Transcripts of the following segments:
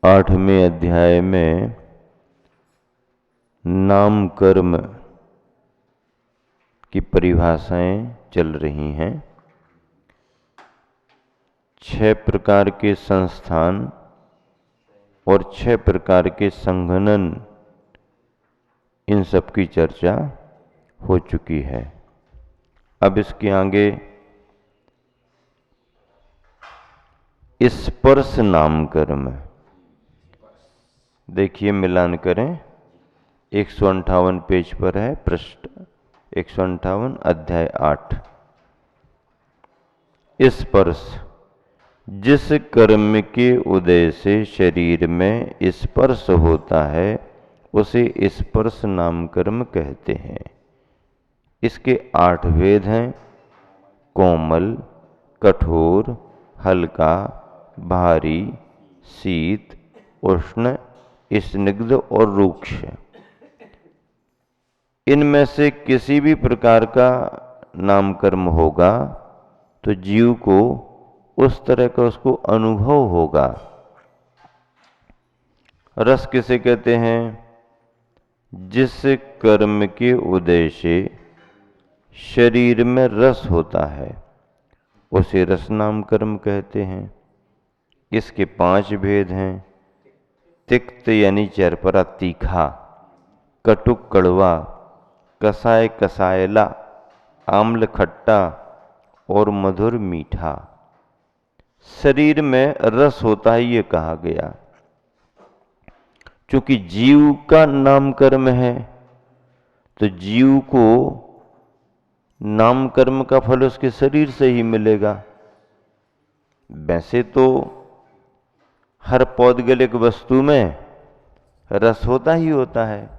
8वें अध्याय में नाम कर्म की परिभाषाएं चल रही हैं। 6 प्रकार के संस्थान और 6 प्रकार के संघनन, इन सब की चर्चा हो चुकी है। अब इसके आगे स्पर्श नाम कर्म, देखिए मिलान करें, 158 पेज पर है, पृष्ठ 158, अध्याय 8। स्पर्श, जिस कर्म के उदय से शरीर में स्पर्श होता है उसे स्पर्श नाम कर्म कहते हैं। इसके 8 भेद हैं: कोमल, कठोर, हल्का, भारी, शीत, उष्ण, स्निग्ध और रूक्ष। इनमें से किसी भी प्रकार का नामकर्म होगा तो जीव को उस तरह का उसको अनुभव होगा। रस किसे कहते हैं? जिस कर्म के उदय से शरीर में रस होता है उसे रस नाम कर्म कहते हैं। इसके 5 भेद हैं: तिक्त यानी चरपरा तीखा, कटुक कड़वा, कसाय कसायला, आम्ल खट्टा और मधुर मीठा। शरीर में रस होता है ये कहा गया, क्योंकि जीव का नाम कर्म है तो जीव को नाम कर्म का फल उसके शरीर से ही मिलेगा। वैसे तो हर पौद्गलिक वस्तु में रस होता ही होता है।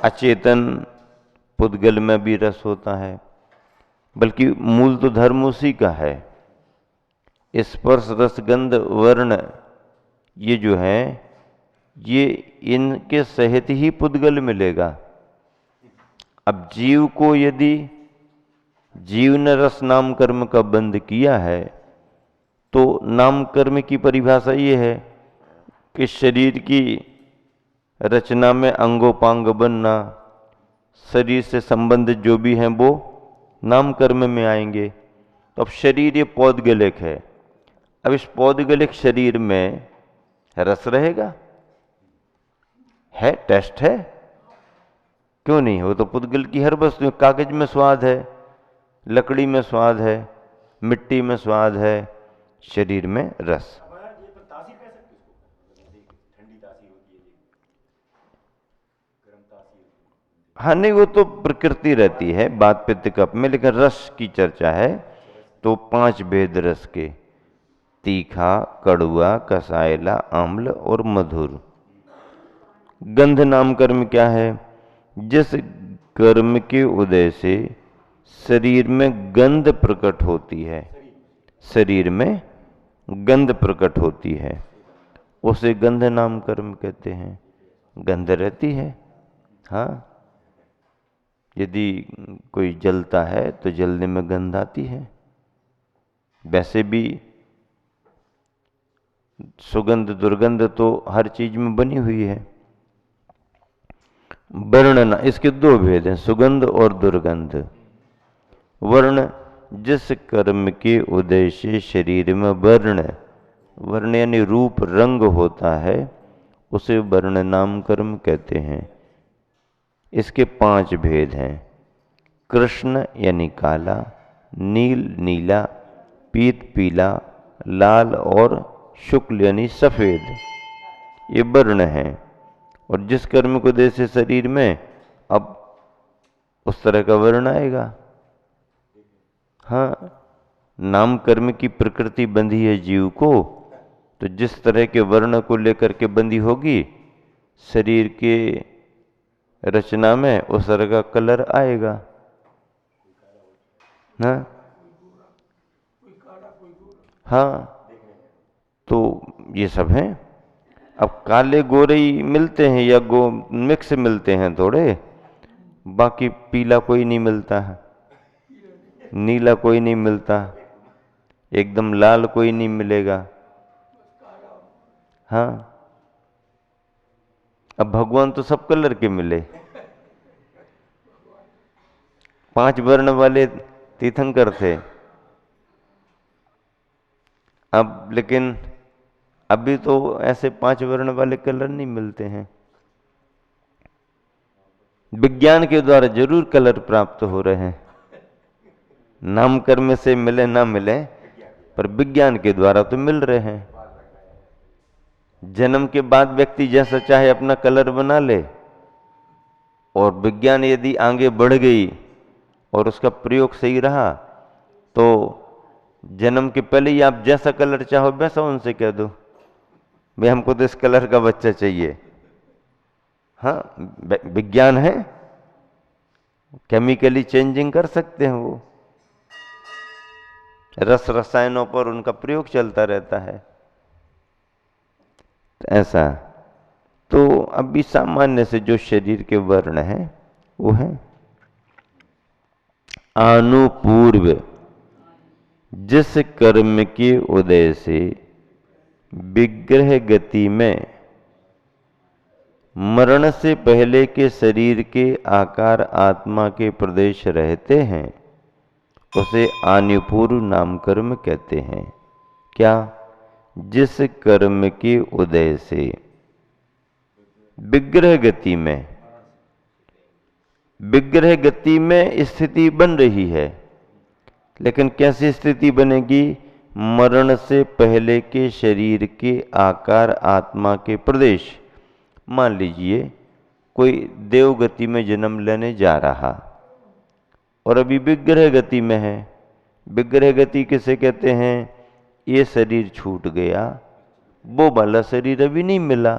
अचेतन पुद्गल में भी रस होता है, बल्कि मूल तो धर्म उसी का है। स्पर्श रस गंध वर्ण ये जो है ये इनके सहित ही पुद्गल मिलेगा। अब जीव को यदि जीव ने रस नाम कर्म का बंध किया है तो नाम कर्म की परिभाषा ये है कि शरीर की रचना में अंगोपांग बनना, शरीर से संबंधित जो भी हैं वो नाम कर्म में आएंगे। तो अब शरीर ये पौद्गलिक है, अब इस पौद्गलिक शरीर में रस रहेगा? है, टेस्ट है, क्यों नहीं? हो तो पुद्गल की हर वस्तु, कागज में स्वाद है, लकड़ी में स्वाद है, मिट्टी में स्वाद है, शरीर में रस। हाँ नहीं, वो तो प्रकृति रहती है, बात पित्त कप में, लेकिन रस की चर्चा है तो 5 भेद रस के: तीखा, कड़वा, कसायला, आम्ल और मधुर। गंध नाम कर्म क्या है? जिस कर्म के उदय से शरीर में गंध प्रकट होती है, शरीर में गंध प्रकट होती है, उसे गंध नाम कर्म कहते हैं। गंध रहती है, हाँ, यदि कोई जलता है तो जलने में गंध आती है। वैसे भी सुगंध दुर्गंध तो हर चीज में बनी हुई है। वर्णना, इसके 2 भेद हैं, सुगंध और दुर्गंध। वर्ण, जिस कर्म के उदय से शरीर में वर्ण, वर्ण यानी रूप रंग होता है, उसे वर्ण नाम कर्म कहते हैं। इसके 5 भेद हैं: कृष्ण यानी काला, नील नीला, पीत पीला, लाल और शुक्ल यानी सफेद, ये वर्ण हैं। और जिस कर्म को दे से शरीर में अब उस तरह का वर्ण आएगा। हाँ, नाम कर्म की प्रकृति बंधी है जीव को, तो जिस तरह के वर्ण को लेकर के बंधी होगी शरीर के रचना में उस तरह का कलर आएगा। हाँ, तो ये सब हैं। अब काले गोरे ही मिलते हैं या मिक्स मिलते हैं थोड़े, बाकी पीला कोई नहीं मिलता है, नीला कोई नहीं मिलता, एकदम लाल कोई नहीं मिलेगा। हाँ, अब भगवान तो सब कलर के मिले, 5 वर्ण वाले तीर्थंकर थे। अब लेकिन अभी तो ऐसे 5 वर्ण वाले कलर नहीं मिलते हैं। विज्ञान के द्वारा जरूर कलर प्राप्त हो रहे हैं, नामकर्म से मिले ना मिले, पर विज्ञान के द्वारा तो मिल रहे हैं। जन्म के बाद व्यक्ति जैसा चाहे अपना कलर बना ले, और विज्ञान यदि आगे बढ़ गई और उसका प्रयोग सही रहा तो जन्म के पहले ही आप जैसा कलर चाहो वैसा उनसे कह दो, भाई हमको तो इस कलर का बच्चा चाहिए। हाँ, विज्ञान है, केमिकली चेंजिंग कर सकते हैं वो, रस रसायनों पर उनका प्रयोग चलता रहता है। ऐसा तो अभी सामान्य से जो शरीर के वर्ण हैं वो है अनुपूर्व, जिस कर्म के उदय से विग्रह गति में मरण से पहले के शरीर के आकार आत्मा के प्रदेश रहते हैं, उसे अनुपूर्व नाम कर्म कहते हैं। क्या? जिस कर्म के उदय से विग्रह गति में, विग्रह गति में स्थिति बन रही है, लेकिन कैसी स्थिति बनेगी? मरण से पहले के शरीर के आकार आत्मा के प्रदेश। मान लीजिए कोई देव गति में जन्म लेने जा रहा और अभी विग्रह गति में है। विग्रह गति किसे कहते हैं? ये शरीर छूट गया, वो वाला शरीर अभी नहीं मिला,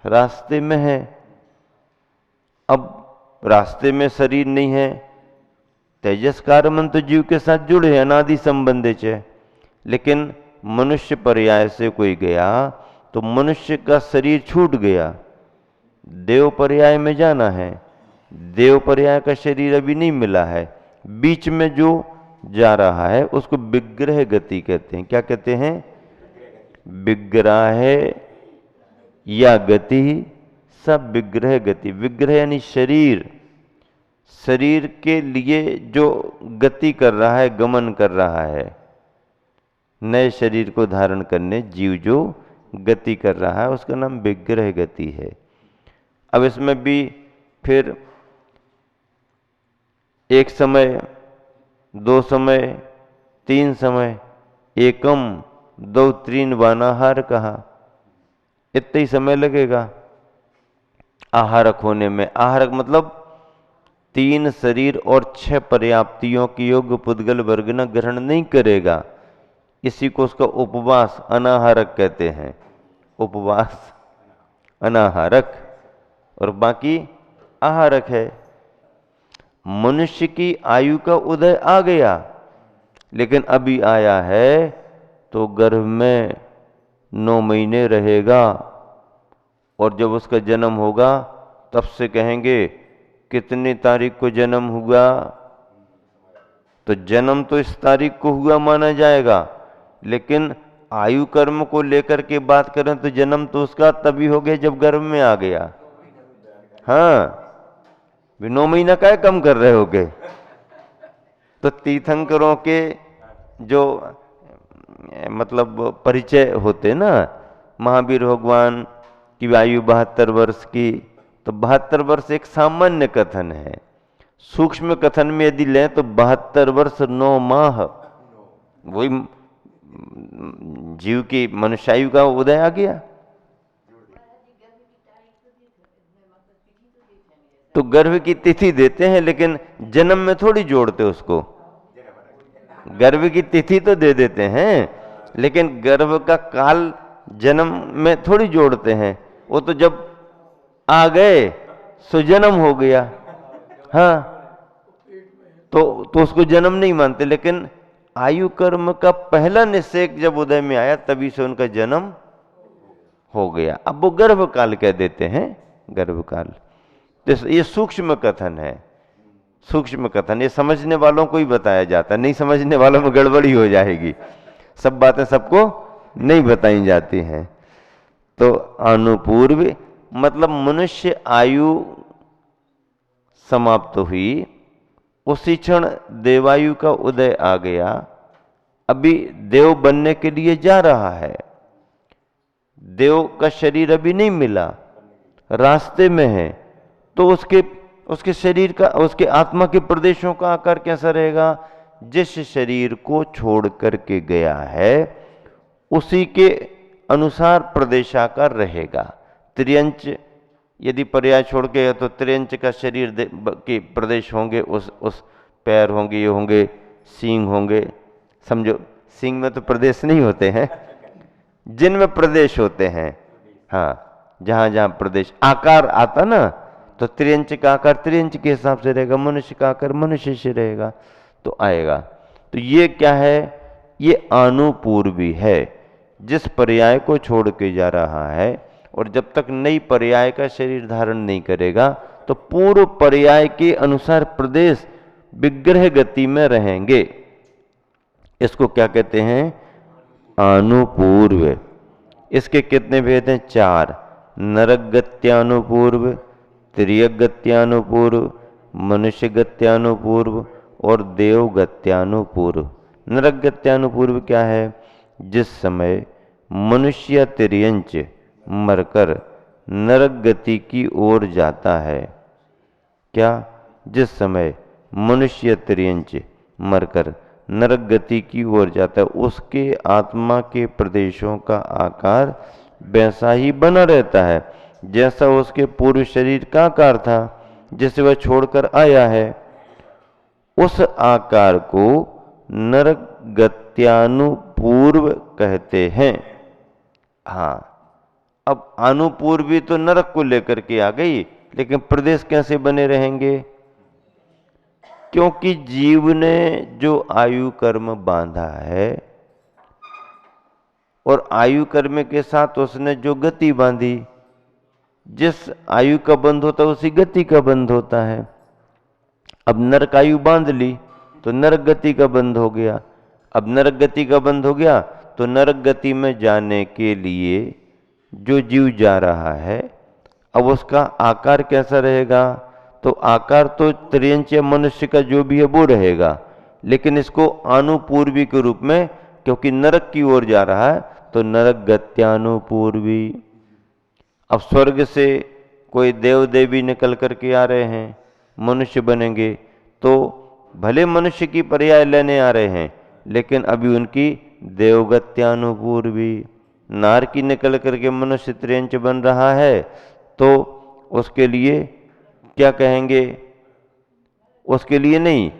रास्ते में है। अब रास्ते में शरीर नहीं है, तेजस्कार मन तो जीव के साथ जुड़े हैं, अनादि संबंधित है। लेकिन मनुष्य पर्याय से कोई गया तो मनुष्य का शरीर छूट गया, देव पर्याय में जाना है, देव पर्याय का शरीर अभी नहीं मिला है, बीच में जो जा रहा है उसको विग्रह गति कहते हैं। क्या कहते हैं? विग्रह या गति, सब विग्रह गति। विग्रह यानी शरीर, शरीर के लिए जो गति कर रहा है, गमन कर रहा है, नए शरीर को धारण करने जीव जो गति कर रहा है उसका नाम विग्रह गति है। अब इसमें भी फिर एक समय, 2 समय, 3 समय, एकम 2 3 वानाहार कहा, इतना ही समय लगेगा आहारक होने में। आहारक मतलब 3 शरीर और 6 पर्याप्तियों की योग्य पुद्गल वर्ग न ग्रहण नहीं करेगा, इसी को उसका उपवास अनाहारक कहते हैं। उपवास अनाहारक और बाकी आहारक है। मनुष्य की आयु का उदय आ गया, लेकिन अभी आया है तो गर्भ में 9 महीने रहेगा, और जब उसका जन्म होगा तब से कहेंगे कितनी तारीख को जन्म हुआ, तो जन्म तो इस तारीख को हुआ माना जाएगा, लेकिन आयु कर्म को लेकर के बात करें तो जन्म तो उसका तभी हो गया जब गर्भ में आ गया। हाँ, 9 महीना का कम कर रहे होगे। तो तीर्थंकरों के जो मतलब परिचय होते ना, महावीर भगवान की आयु 72 वर्ष की, तो 72 वर्ष एक सामान्य कथन है। सूक्ष्म कथन में यदि लें तो 72 वर्ष 9 माह, वही जीव की मनुष्यायु का उदय आ गया। तो गर्भ की तिथि देते हैं, लेकिन जन्म में थोड़ी जोड़ते उसको। गर्भ की तिथि तो दे देते हैं, लेकिन गर्भ का काल जन्म में थोड़ी जोड़ते हैं। वो तो जब आ गए सो जन्म हो गया। हाँ, तो उसको जन्म नहीं मानते, लेकिन आयु कर्म का पहला निश्चय जब उदय में आया तभी से उनका जन्म हो गया। अब वो गर्भकाल कह देते हैं, गर्भकाल। तो ये सूक्ष्म कथन है, सूक्ष्म कथन। ये समझने वालों को ही बताया जाता है, नहीं समझने वालों में गड़बड़ी हो जाएगी। सब बातें सबको नहीं बताई जाती हैं। तो अनुपूर्व मतलब मनुष्य आयु समाप्त हुई, उसी क्षण देवायु का उदय आ गया, अभी देव बनने के लिए जा रहा है, देव का शरीर अभी नहीं मिला, रास्ते में है, तो उसके शरीर का, उसके आत्मा के प्रदेशों का आकार कैसा रहेगा? जिस शरीर को छोड़ करके गया है उसी के अनुसार प्रदेशाकार रहेगा। त्रियंच यदि पर्याय छोड़ के है तो त्रियंच का शरीर के प्रदेश होंगे, उस पैर होंगे, ये होंगे, सींग होंगे, समझो सींग में तो प्रदेश नहीं होते हैं, जिनमें प्रदेश होते हैं, हाँ, जहां जहां प्रदेश आकार आता ना, तो त्रियंच का आकार त्रियंच के हिसाब से रहेगा, मनुष्य का आकार मनुष्य से रहेगा, तो आएगा। तो ये क्या है? ये अनुपूर्वी है, जिस पर्याय को छोड़ के जा रहा है, और जब तक नई पर्याय का शरीर धारण नहीं करेगा तो पूर्व पर्याय के अनुसार प्रदेश विग्रह गति में रहेंगे। इसको क्या कहते हैं? अनुपूर्व। इसके कितने भेद हैं? 4। नरगत्यानुपूर्व, त्रियगत्यानुपूर्व, मनुष्यगत्यानुपूर्व और देवगत्यानुपूर्व। नरगत्यानुपूर्व क्या है? जिस समय मनुष्य तिर्यंच मरकर नरक गति की ओर जाता है। क्या? जिस समय मनुष्य तिर्यंच मरकर नरक गति की ओर जाता है, उसके आत्मा के प्रदेशों का आकार वैसा ही बना रहता है जैसा उसके पूर्व शरीर का आकार था, जिसे वह छोड़कर आया है। उस आकार को नरक गत्यानुपूर्व कहते हैं। हाँ, अब अनुपूर्वी तो नरक को लेकर के आ गई, लेकिन प्रदेश कैसे बने रहेंगे? क्योंकि जीव ने जो आयु कर्म बांधा है और आयु कर्म के साथ उसने जो गति बांधी, जिस आयु का बंध होता है उसी गति का बंध होता है। अब नरक आयु बांध ली तो नरक गति का बंध हो गया। अब नरक गति का बंध हो गया तो नरक गति में जाने के लिए जो जीव जा रहा है, अब उसका आकार कैसा रहेगा? तो आकार तो त्रियंच या मनुष्य का जो भी है वो रहेगा, लेकिन इसको अनुपूर्वी के रूप में, क्योंकि नरक की ओर जा रहा है तो नरक गत्यानुपूर्वी। अब स्वर्ग से कोई देव देवी निकल करके आ रहे हैं, मनुष्य बनेंगे, तो भले मनुष्य की पर्याय लेने आ रहे हैं, लेकिन अभी उनकी देवगत्यानुपूर्वी। नार की निकल करके मनुष्य त्रियंच बन रहा है, तो उसके लिए क्या कहेंगे? उसके लिए नहीं,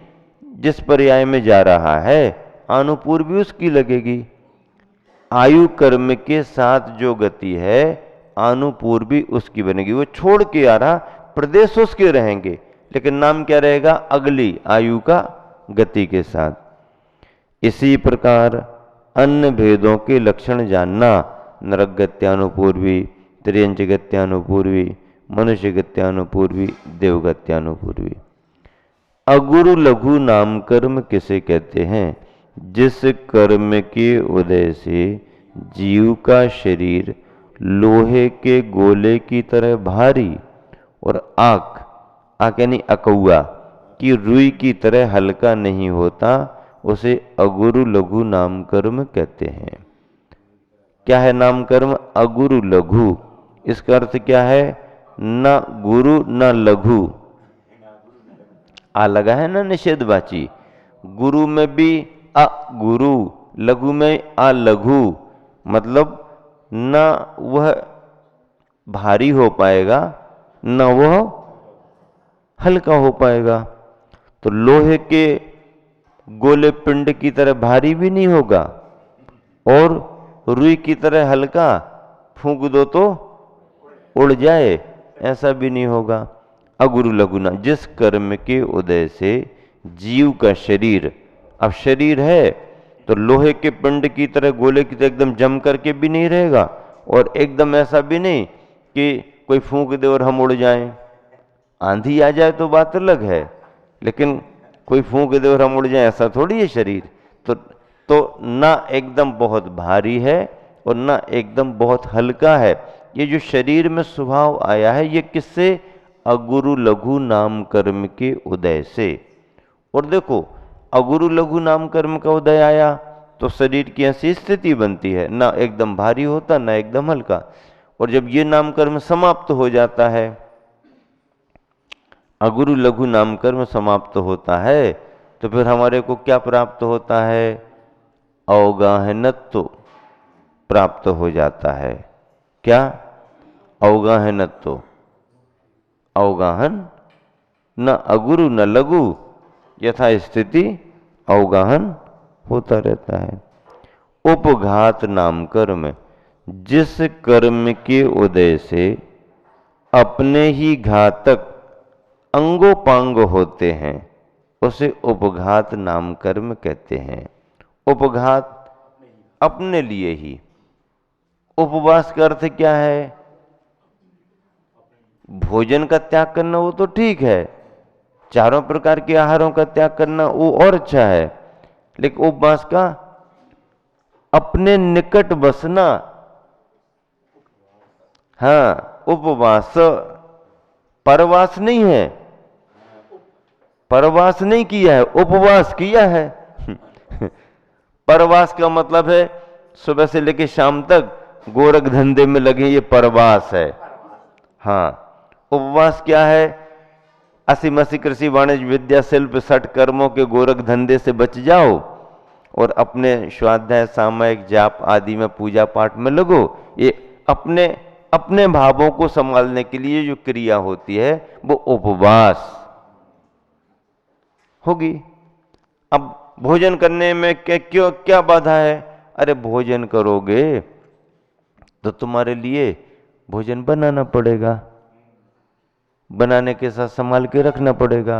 जिस पर्याय में जा रहा है अनुपूर्वी उसकी लगेगी। आयु कर्म के साथ जो गति है अनुपूर्वी उसकी बनेगी। वो छोड़ के आ रहा, प्रदेश उसके रहेंगे, लेकिन नाम क्या रहेगा? अगली आयु का गति के साथ। इसी प्रकार अन्य भेदों के लक्षण जानना, नरक गत्यानुपूर्वी, त्रियंच गत्यानुपूर्वी, मनुष्य गत्यानुपूर्वी, देवगत्यानुपूर्वी। अगुरु लघु नाम कर्म किसे कहते हैं? जिस कर्म के उदय से जीव का शरीर लोहे के गोले की तरह भारी और आंख यानी अकौआ की रुई की तरह हल्का नहीं होता, उसे अगुरु लघु नाम कर्म कहते हैं। क्या है नाम कर्म? अगुरु लघु। इसका अर्थ क्या है? न गुरु न लघु। आ लगा है ना निषेधवाची। गुरु में भी अ गुरु, लघु में आ लघु, मतलब न वह भारी हो पाएगा न वह हल्का हो पाएगा। तो लोहे के गोले पिंड की तरह भारी भी नहीं होगा और रुई की तरह हल्का, फूंक दो तो उड़ जाए, ऐसा भी नहीं होगा। अगुरु लघुना, जिस कर्म के उदय से जीव का शरीर, अब शरीर है तो लोहे के पिंड की तरह, गोले की तरह एकदम जम करके भी नहीं रहेगा और एकदम ऐसा भी नहीं कि कोई फूंक दे और हम उड़ जाएं। आंधी आ जाए तो बात अलग है, लेकिन कोई फूंक दे और हम उड़ जाए ऐसा थोड़ी है शरीर। तो ना एकदम बहुत भारी है और ना एकदम बहुत हल्का है। ये जो शरीर में स्वभाव आया है ये किससे? अगुरु लघु नाम कर्म के उदय से। और देखो अगुरु लघु नाम कर्म का उदय आया तो शरीर की ऐसी स्थिति बनती है, ना एकदम भारी होता ना एकदम हल्का। और जब ये नाम कर्म समाप्त हो जाता है, अगुरु लघु नाम कर्म समाप्त होता है, तो फिर हमारे को क्या प्राप्त होता है? अवगाहनत्व प्राप्त हो जाता है। क्या? अवगाहनत्व। अवगाहन न अगुरु न लघु, यथा स्थिति अवगाहन होता रहता है। उपघात नाम कर्म, जिस कर्म के उदय से अपने ही घातक अंगोपांग होते हैं उसे उपघात नाम कर्म कहते हैं। उपघात अपने लिए ही। उपवास का अर्थ क्या है? भोजन का त्याग करना वो तो ठीक है, चारों प्रकार के आहारों का त्याग करना वो और अच्छा है, लेकिन उपवास का अपने निकट बसना। हाँ, उपवास परवास नहीं है, परवास नहीं किया है, उपवास किया है। परवास का मतलब है सुबह से लेकर शाम तक गोरख धंधे में लगे, ये परवास है। हाँ, उपवास क्या है? असी मसी कृषि वाणिज्य विद्या शिल्प सठ कर्मों के गोरख धंधे से बच जाओ और अपने स्वाध्याय सामयिक जाप आदि में पूजा पाठ में लगो। ये अपने अपने भावों को संभालने के लिए जो क्रिया होती है वो उपवास होगी। अब भोजन करने में क्या बाधा है? अरे भोजन करोगे तो तुम्हारे लिए भोजन बनाना पड़ेगा, बनाने के साथ संभाल के रखना पड़ेगा,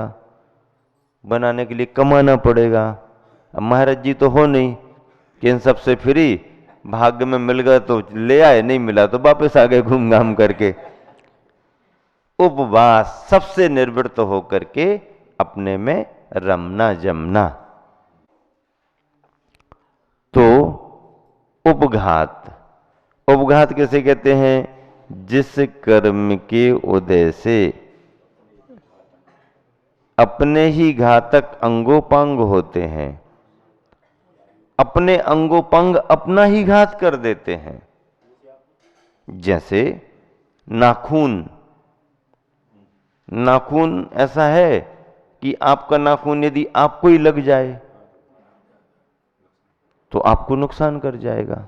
बनाने के लिए कमाना पड़ेगा। अब महाराज जी तो हो नहीं कि इन सबसे फ्री, भाग्य में मिल गया तो ले आए, नहीं मिला तो वापस आ गए घूम घाम करके। उपवास सबसे निर्वृत्त होकर के अपने में रमना जमना। तो उपघात, उपघात कैसे कहते हैं? जिस कर्म के उदय से अपने ही घातक अंगोपांग होते हैं, अपने अंगोपांग अपना ही घात कर देते हैं। जैसे नाखून, नाखून ऐसा है कि आपका नाखून यदि आपको ही लग जाए तो आपको नुकसान कर जाएगा।